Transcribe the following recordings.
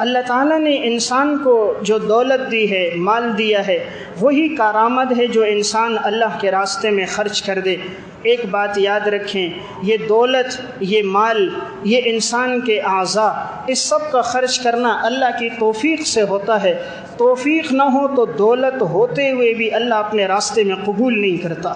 اللہ تعالیٰ نے انسان کو جو دولت دی ہے، مال دیا ہے، وہی کارآمد ہے جو انسان اللہ کے راستے میں خرچ کر دے۔ ایک بات یاد رکھیں، یہ دولت، یہ مال، یہ انسان کے اعضاء، اس سب کا خرچ کرنا اللہ کی توفیق سے ہوتا ہے۔ توفیق نہ ہو تو دولت ہوتے ہوئے بھی اللہ اپنے راستے میں قبول نہیں کرتا،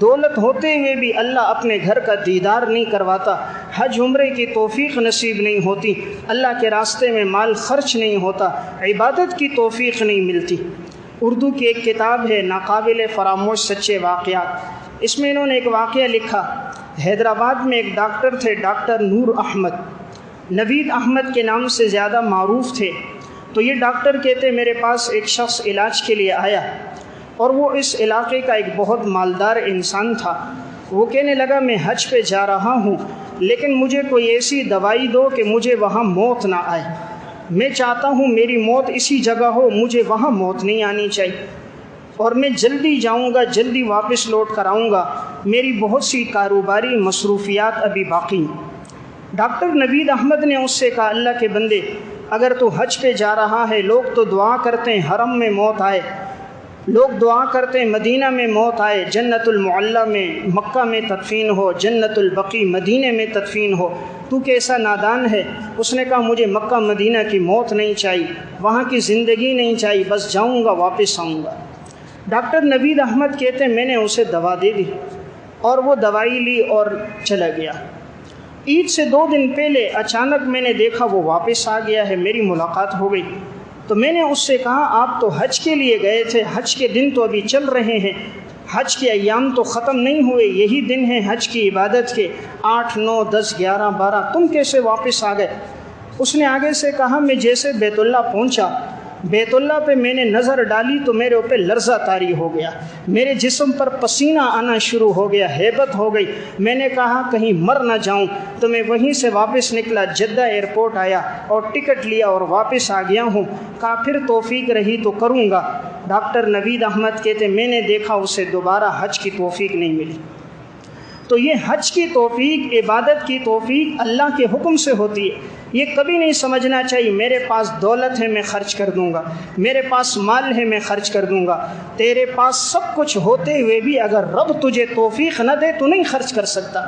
دولت ہوتے ہوئے بھی اللہ اپنے گھر کا دیدار نہیں کرواتا، حج عمرے کی توفیق نصیب نہیں ہوتی، اللہ کے راستے میں مال خرچ نہیں ہوتا، عبادت کی توفیق نہیں ملتی۔ اردو کی ایک کتاب ہے ناقابل فراموش سچے واقعات، اس میں انہوں نے ایک واقعہ لکھا۔ حیدرآباد میں ایک ڈاکٹر تھے، ڈاکٹر نور احمد، نوید احمد کے نام سے زیادہ معروف تھے۔ تو یہ ڈاکٹر کہتے میرے پاس ایک شخص علاج کے لیے آیا، اور وہ اس علاقے کا ایک بہت مالدار انسان تھا۔ وہ کہنے لگا میں حج پہ جا رہا ہوں، لیکن مجھے کوئی ایسی دوائی دو کہ مجھے وہاں موت نہ آئے۔ میں چاہتا ہوں میری موت اسی جگہ ہو، مجھے وہاں موت نہیں آنی چاہیے، اور میں جلدی جاؤں گا، جلدی واپس لوٹ کر آؤں گا، میری بہت سی کاروباری مصروفیات ابھی باقی ہیں۔ ڈاکٹر نوید احمد نے اس سے کہا اللہ کے بندے، اگر تو حج پہ جا رہا ہے، لوگ تو دعا کرتے ہیں حرم میں موت آئے، لوگ دعا کرتے ہیں مدینہ میں موت آئے، جنت المعلیٰ میں مکہ میں تدفین ہو، جنت البقیع مدینہ میں تدفین ہو، تو کیسا نادان ہے۔ اس نے کہا مجھے مکہ مدینہ کی موت نہیں چاہیے، وہاں کی زندگی نہیں چاہیے، بس جاؤں گا واپس آؤں گا۔ ڈاکٹر نوید احمد کہتے ہیں میں نے اسے دوا دے دی، اور وہ دوائی لی اور چلا گیا۔ عید سے 2 دن پہلے اچانک میں نے دیکھا وہ واپس آ گیا ہے، میری ملاقات ہو گئی۔ تو میں نے اس سے کہا آپ تو حج کے لیے گئے تھے، حج کے دن تو ابھی چل رہے ہیں، حج کے ایام تو ختم نہیں ہوئے، یہی دن ہیں حج کی عبادت کے، 8، 9، 10، 11، 12، تم کیسے واپس آ گئے؟ اس نے آگے سے کہا میں جیسے بیت اللہ پہنچا، بیت اللہ پہ میں نے نظر ڈالی تو میرے اوپر لرزہ طاری ہو گیا، میرے جسم پر پسینہ آنا شروع ہو گیا، ہیبت ہو گئی۔ میں نے کہا کہیں مر نہ جاؤں، تو میں وہیں سے واپس نکلا، جدہ ایئرپورٹ آیا اور ٹکٹ لیا اور واپس آ گیا ہوں۔ کہا پھر توفیق رہی تو کروں گا۔ ڈاکٹر نوید احمد کہتے میں نے دیکھا اسے دوبارہ حج کی توفیق نہیں ملی۔ تو یہ حج کی توفیق، عبادت کی توفیق اللہ کے حکم سے ہوتی ہے۔ یہ کبھی نہیں سمجھنا چاہیے میرے پاس دولت ہے میں خرچ کر دوں گا، میرے پاس مال ہے میں خرچ کر دوں گا۔ تیرے پاس سب کچھ ہوتے ہوئے بھی اگر رب تجھے توفیق نہ دے تو نہیں خرچ کر سکتا۔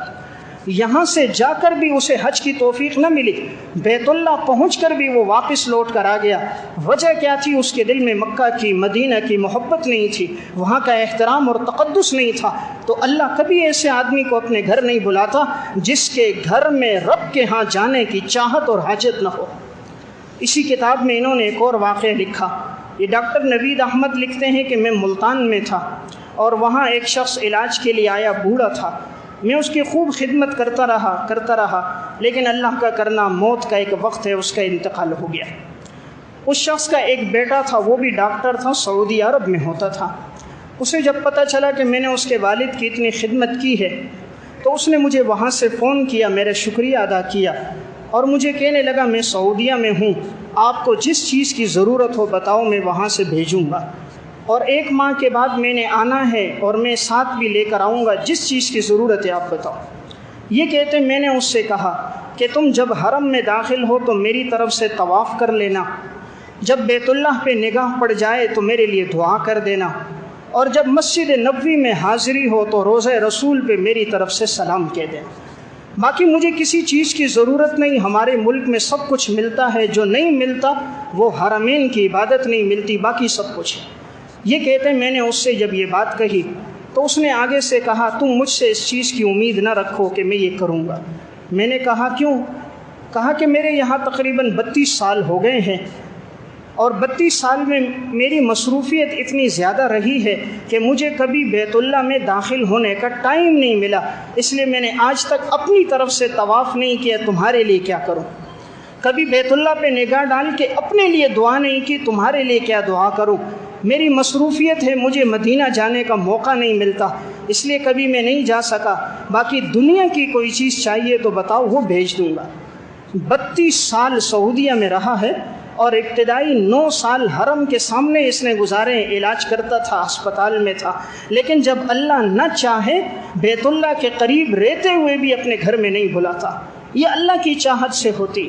یہاں سے جا کر بھی اسے حج کی توفیق نہ ملی، بیت اللہ پہنچ کر بھی وہ واپس لوٹ کر آ گیا۔ وجہ کیا تھی؟ اس کے دل میں مکہ کی، مدینہ کی محبت نہیں تھی، وہاں کا احترام اور تقدس نہیں تھا۔ تو اللہ کبھی ایسے آدمی کو اپنے گھر نہیں بلاتا جس کے گھر میں رب کے ہاں جانے کی چاہت اور حاجت نہ ہو۔ اسی کتاب میں انہوں نے ایک اور واقعہ لکھا۔ یہ ڈاکٹر نوید احمد لکھتے ہیں کہ میں ملتان میں تھا، اور وہاں ایک شخص علاج کے لیے آیا، بوڑھا تھا۔ میں اس کی خوب خدمت کرتا رہا، لیکن اللہ کا کرنا، موت کا ایک وقت ہے، اس کا انتقال ہو گیا۔ اس شخص کا ایک بیٹا تھا، وہ بھی ڈاکٹر تھا، سعودی عرب میں ہوتا تھا۔ اسے جب پتہ چلا کہ میں نے اس کے والد کی اتنی خدمت کی ہے، تو اس نے مجھے وہاں سے فون کیا، میرا شکریہ ادا کیا، اور مجھے کہنے لگا میں سعودیہ میں ہوں، آپ کو جس چیز کی ضرورت ہو بتاؤ، میں وہاں سے بھیجوں گا، اور 1 ماہ کے بعد میں نے آنا ہے، اور میں ساتھ بھی لے کر آؤں گا، جس چیز کی ضرورت ہے آپ بتاؤ۔ یہ کہتے میں نے اس سے کہا کہ تم جب حرم میں داخل ہو تو میری طرف سے طواف کر لینا، جب بیت اللہ پہ نگاہ پڑ جائے تو میرے لیے دعا کر دینا، اور جب مسجد نبوی میں حاضری ہو تو روضہ رسول پہ میری طرف سے سلام کہہ دینا۔ باقی مجھے کسی چیز کی ضرورت نہیں، ہمارے ملک میں سب کچھ ملتا ہے، جو نہیں ملتا وہ حرمین کی عبادت نہیں ملتی، باقی سب کچھ ہے۔ یہ کہتے ہیں میں نے اس سے جب یہ بات کہی تو اس نے آگے سے کہا تم مجھ سے اس چیز کی امید نہ رکھو کہ میں یہ کروں گا۔ میں نے کہا کیوں؟ کہا کہ میرے یہاں تقریباً 32 سال ہو گئے ہیں، اور 32 سال میں میری مصروفیت اتنی زیادہ رہی ہے کہ مجھے کبھی بیت اللہ میں داخل ہونے کا ٹائم نہیں ملا، اس لیے میں نے آج تک اپنی طرف سے طواف نہیں کیا، تمہارے لیے کیا کروں؟ کبھی بیت اللہ پہ نگاہ ڈال کے اپنے لیے دعا نہیں کی، تمہارے لیے کیا دعا کروں؟ میری مصروفیت ہے، مجھے مدینہ جانے کا موقع نہیں ملتا، اس لیے کبھی میں نہیں جا سکا، باقی دنیا کی کوئی چیز چاہیے تو بتاؤ، وہ بھیج دوں گا۔ 32 سال سعودیہ میں رہا ہے، اور ابتدائی 9 سال حرم کے سامنے اس نے گزارے ہیں، علاج کرتا تھا، ہسپتال میں تھا، لیکن جب اللہ نہ چاہے بیت اللہ کے قریب رہتے ہوئے بھی اپنے گھر میں نہیں بلاتا۔ یہ اللہ کی چاہت سے ہوتی۔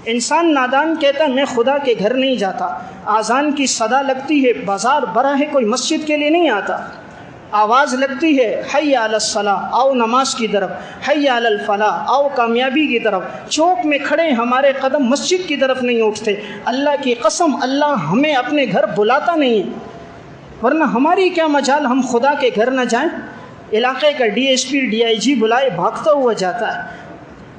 انسان نادان کہتا ہے میں خدا کے گھر نہیں جاتا، آذان کی صدا لگتی ہے بازار بڑا ہے کوئی مسجد کے لیے نہیں آتا، آواز لگتی ہے حی علی الصلاۃ آؤ نماز کی طرف، حی علی الفلاح آؤ کامیابی کی طرف، چوک میں کھڑے ہمارے قدم مسجد کی طرف نہیں اٹھتے۔ اللہ کی قسم اللہ ہمیں اپنے گھر بلاتا نہیں ہے، ورنہ ہماری کیا مجال ہم خدا کے گھر نہ جائیں۔ علاقے کا D S P D I G بلائے بھاگتا ہوا جاتا ہے،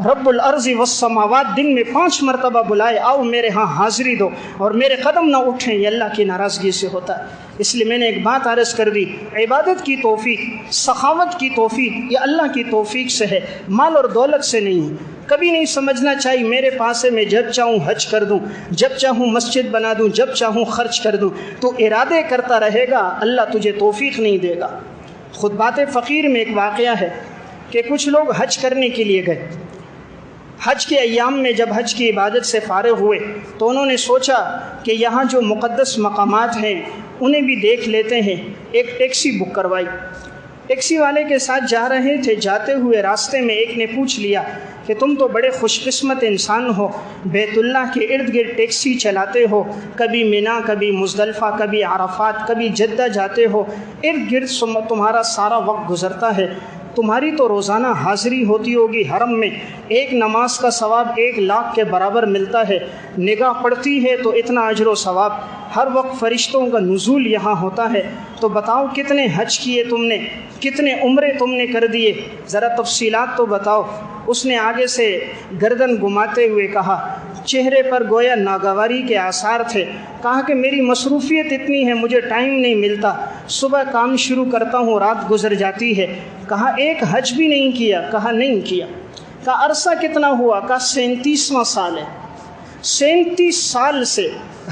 رب الارض والسماوات دن میں 5 مرتبہ بلائے آؤ میرے ہاں حاضری دو اور میرے قدم نہ اٹھیں، یہ اللہ کی ناراضگی سے ہوتا ہے۔ اس لیے میں نے ایک بات عرض کر دی، عبادت کی توفیق، سخاوت کی توفیق یہ اللہ کی توفیق سے ہے، مال اور دولت سے نہیں ہے۔ کبھی نہیں سمجھنا چاہیے میرے پاس ہے میں جب چاہوں حج کر دوں، جب چاہوں مسجد بنا دوں، جب چاہوں خرچ کر دوں۔ تو ارادے کرتا رہے گا اللہ تجھے توفیق نہیں دے گا۔ خطبات فقیر میں ایک واقعہ ہے کہ کچھ لوگ حج کرنے کے لیے گئے، حج کے ایام میں جب حج کی عبادت سے فارغ ہوئے تو انہوں نے سوچا کہ یہاں جو مقدس مقامات ہیں انہیں بھی دیکھ لیتے ہیں، ایک ٹیکسی بک کروائی، ٹیکسی والے کے ساتھ جا رہے تھے، جاتے ہوئے راستے میں ایک نے پوچھ لیا کہ تم تو بڑے خوش قسمت انسان ہو، بیت اللہ کے ارد گرد ٹیکسی چلاتے ہو، کبھی مینا، کبھی مزدلفہ، کبھی عرفات، کبھی جدہ جاتے ہو، ارد گرد تمہارا سارا وقت گزرتا ہے، تمہاری تو روزانہ حاضری ہوتی ہوگی حرم میں، ایک نماز کا ثواب 1 لاکھ کے برابر ملتا ہے، نگاہ پڑتی ہے تو اتنا اجر و ثواب، ہر وقت فرشتوں کا نزول یہاں ہوتا ہے، تو بتاؤ کتنے حج کیے تم نے، کتنے عمرے تم نے کر دیے، ذرا تفصیلات تو بتاؤ۔ اس نے آگے سے گردن گھماتے ہوئے کہا، چہرے پر گویا ناگواری کے آثار تھے، کہا کہ میری مصروفیت اتنی ہے مجھے ٹائم نہیں ملتا، صبح کام شروع کرتا ہوں رات گزر جاتی ہے۔ کہا ایک حج بھی نہیں کیا؟ کہا نہیں کیا۔ کہا عرصہ کتنا ہوا؟ کہا 37واں سال ہے، 37 سال سے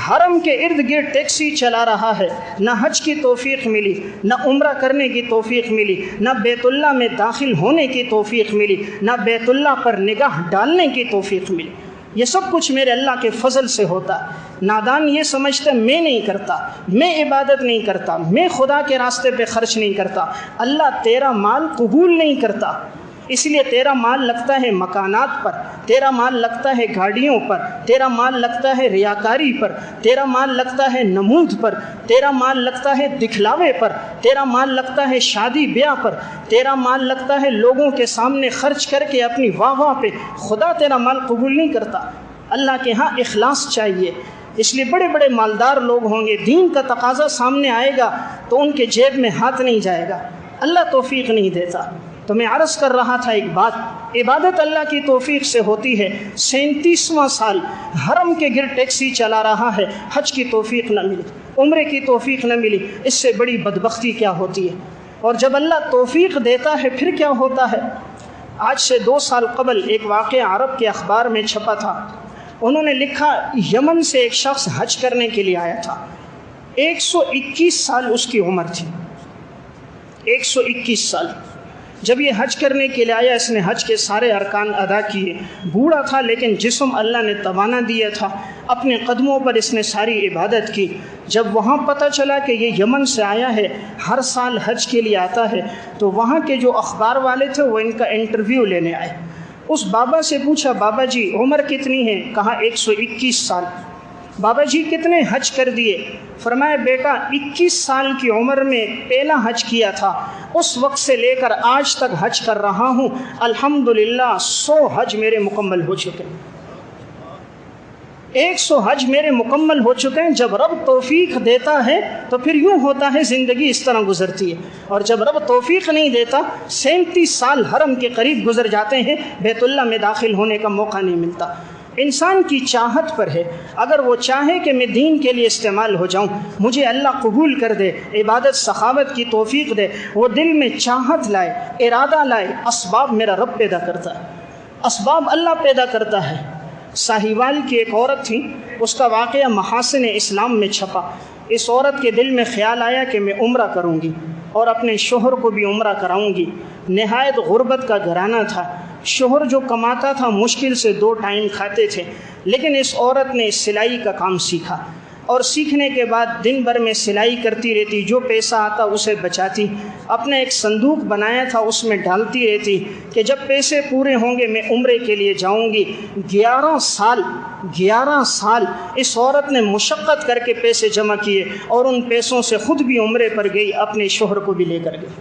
حرم کے ارد گرد ٹیکسی چلا رہا ہے، نہ حج کی توفیق ملی، نہ عمرہ کرنے کی توفیق ملی، نہ بیت اللہ میں داخل ہونے کی توفیق ملی، نہ بیت اللہ پر نگاہ ڈالنے کی توفیق ملی۔ یہ سب کچھ میرے اللہ کے فضل سے ہوتا ہے۔ نادان یہ سمجھتا میں نہیں کرتا، میں عبادت نہیں کرتا، میں خدا کے راستے پہ خرچ نہیں کرتا، اللہ تیرا مال قبول نہیں کرتا، اس لیے تیرا مال لگتا ہے مکانات پر، تیرا مال لگتا ہے گاڑیوں پر، تیرا مال لگتا ہے ریاکاری پر، تیرا مال لگتا ہے نمود پر، تیرا مال لگتا ہے دکھلاوے پر، تیرا مال لگتا ہے شادی بیاہ پر، تیرا مال لگتا ہے لوگوں کے سامنے خرچ کر کے اپنی واہ واہ پہ۔ خدا تیرا مال قبول نہیں کرتا، اللہ کے ہاں اخلاص چاہیے۔ اس لیے بڑے بڑے مالدار لوگ ہوں گے، دین کا تقاضا سامنے آئے گا تو ان کے جیب میں ہاتھ نہیں جائے گا، اللہ توفیق نہیں دیتا۔ تو میں عرض کر رہا تھا ایک بات، عبادت اللہ کی توفیق سے ہوتی ہے۔ 37واں سال حرم کے گرد ٹیکسی چلا رہا ہے، حج کی توفیق نہ ملی، عمرے کی توفیق نہ ملی، اس سے بڑی بدبختی کیا ہوتی ہے؟ اور جب اللہ توفیق دیتا ہے پھر کیا ہوتا ہے؟ آج سے 2 سال قبل ایک واقعہ عرب کے اخبار میں چھپا تھا، انہوں نے لکھا یمن سے ایک شخص حج کرنے کے لیے آیا تھا، 121 سال اس کی عمر تھی، 121 سال۔ جب یہ حج کرنے کے لیے آیا اس نے حج کے سارے ارکان ادا کیے، بوڑھا تھا لیکن جسم اللہ نے توانا دیا تھا، اپنے قدموں پر اس نے ساری عبادت کی۔ جب وہاں پتہ چلا کہ یہ یمن سے آیا ہے، ہر سال حج کے لیے آتا ہے، تو وہاں کے جو اخبار والے تھے وہ ان کا انٹرویو لینے آئے۔ اس بابا سے پوچھا بابا جی عمر کتنی ہے؟ کہا 121 سال۔ بابا جی کتنے حج کر دیے؟ فرمایا بیٹا 21 سال کی عمر میں پہلا حج کیا تھا، اس وقت سے لے کر آج تک حج کر رہا ہوں، الحمدللہ 100 حج میرے مکمل ہو چکے ہیں، 100 حج میرے مکمل ہو چکے ہیں۔ جب رب توفیق دیتا ہے تو پھر یوں ہوتا ہے زندگی اس طرح گزرتی ہے، اور جب رب توفیق نہیں دیتا 37 سال حرم کے قریب گزر جاتے ہیں، بیت اللہ میں داخل ہونے کا موقع نہیں ملتا۔ انسان کی چاہت پر ہے، اگر وہ چاہے کہ میں دین کے لیے استعمال ہو جاؤں، مجھے اللہ قبول کر دے، عبادت سخاوت کی توفیق دے، وہ دل میں چاہت لائے، ارادہ لائے، اسباب میرا رب پیدا کرتا ہے، اسباب اللہ پیدا کرتا ہے۔ ساہیوال کی ایک عورت تھی، اس کا واقعہ محاسن اسلام میں چھپا۔ اس عورت کے دل میں خیال آیا کہ میں عمرہ کروں گی اور اپنے شوہر کو بھی عمرہ کراؤں گی۔ نہایت غربت کا گھرانہ تھا، شوہر جو کماتا تھا مشکل سے 2 ٹائم کھاتے تھے، لیکن اس عورت نے سلائی کا کام سیکھا، اور سیکھنے کے بعد دن بھر میں سلائی کرتی رہتی، جو پیسہ آتا اسے بچاتی، اپنے ایک صندوق بنایا تھا اس میں ڈالتی رہتی کہ جب پیسے پورے ہوں گے میں عمرے کے لیے جاؤں گی۔ 11 سال اس عورت نے مشقت کر کے پیسے جمع کیے اور ان پیسوں سے خود بھی عمرے پر گئی، اپنے شوہر کو بھی لے کر گئی۔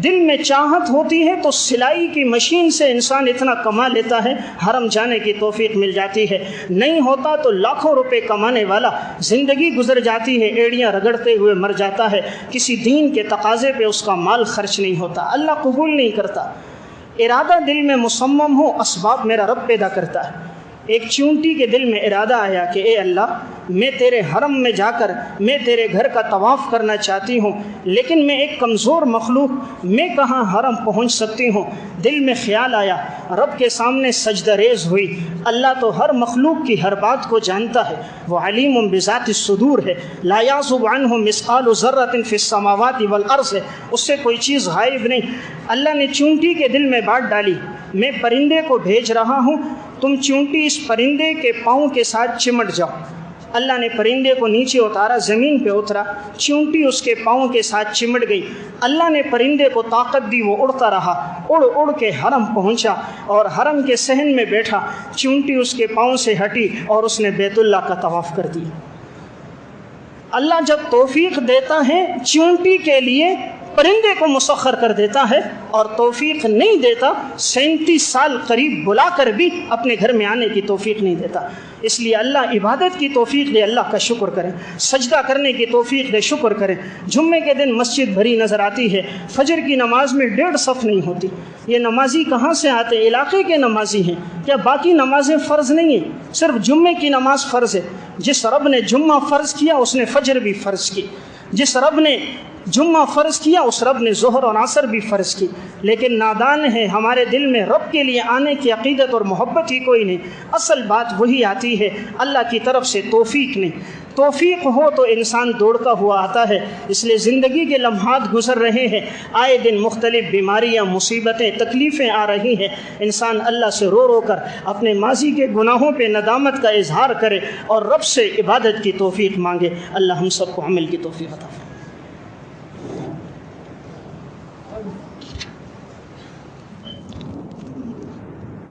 دل میں چاہت ہوتی ہے تو سلائی کی مشین سے انسان اتنا کما لیتا ہے، حرم جانے کی توفیق مل جاتی ہے۔ نہیں ہوتا تو لاکھوں روپے کمانے والا زندگی گزر جاتی ہے، ایڑیاں رگڑتے ہوئے مر جاتا ہے، کسی دین کے تقاضے پہ اس کا مال خرچ نہیں ہوتا، اللہ قبول نہیں کرتا۔ ارادہ دل میں مصمم ہو، اسباب میرا رب پیدا کرتا ہے۔ ایک چونٹی کے دل میں ارادہ آیا کہ اے اللہ، میں تیرے حرم میں جا کر میں تیرے گھر کا طواف کرنا چاہتی ہوں، لیکن میں ایک کمزور مخلوق، میں کہاں حرم پہنچ سکتی ہوں؟ دل میں خیال آیا، رب کے سامنے سجدہ ریز ہوئی۔ اللہ تو ہر مخلوق کی ہر بات کو جانتا ہے، وہ علیم بذات الصدور ہے، لا یعزب عنہ مثقال ذرۃ فی السماوات والارض ہے، اس سے کوئی چیز غائب نہیں۔ اللہ نے چونٹی کے دل میں بات ڈالی، میں پرندے کو بھیج رہا ہوں، تم چونٹی اس پرندے کے پاؤں کے ساتھ چمٹ جاؤ۔ اللہ نے پرندے کو نیچے اتارا، زمین پہ اترا، چونٹی اس کے پاؤں کے ساتھ چمٹ گئی۔ اللہ نے پرندے کو طاقت دی، وہ اڑتا رہا، اڑ اڑ کے حرم پہنچا اور حرم کے صحن میں بیٹھا، چونٹی اس کے پاؤں سے ہٹی اور اس نے بیت اللہ کا طواف کر دیا۔ اللہ جب توفیق دیتا ہے چونٹی کے لیے پرندے کو مسخر کر دیتا ہے، اور توفیق نہیں دیتا 37 سال قریب بلا کر بھی اپنے گھر میں آنے کی توفیق نہیں دیتا۔ اس لیے اللہ عبادت کی توفیق دے، اللہ کا شکر کریں، سجدہ کرنے کی توفیق دے، شکر کریں۔ جمعے کے دن مسجد بھری نظر آتی ہے، فجر کی نماز میں 1.5 صف نہیں ہوتی۔ یہ نمازی کہاں سے آتے؟ علاقے کے نمازی ہیں کیا؟ باقی نمازیں فرض نہیں ہیں، صرف جمعے کی نماز فرض ہے۔ جس رب نے جمعہ فرض کیا اس نے فجر بھی فرض کی، جس رب نے جمعہ فرض کیا اس رب نے ظہر اور عصر بھی فرض کی۔ لیکن نادان ہے، ہمارے دل میں رب کے لیے آنے کی عقیدت اور محبت ہی کوئی نہیں۔ اصل بات وہی آتی ہے اللہ کی طرف سے، توفیق نہیں۔ توفیق ہو تو انسان دوڑتا ہوا آتا ہے۔ اس لیے زندگی کے لمحات گزر رہے ہیں، آئے دن مختلف بیماریاں، مصیبتیں، تکلیفیں آ رہی ہیں۔ انسان اللہ سے رو رو کر اپنے ماضی کے گناہوں پہ ندامت کا اظہار کرے اور رب سے عبادت کی توفیق مانگے۔ اللہ ہم سب کو عمل کی توفیق عطا فرمائے۔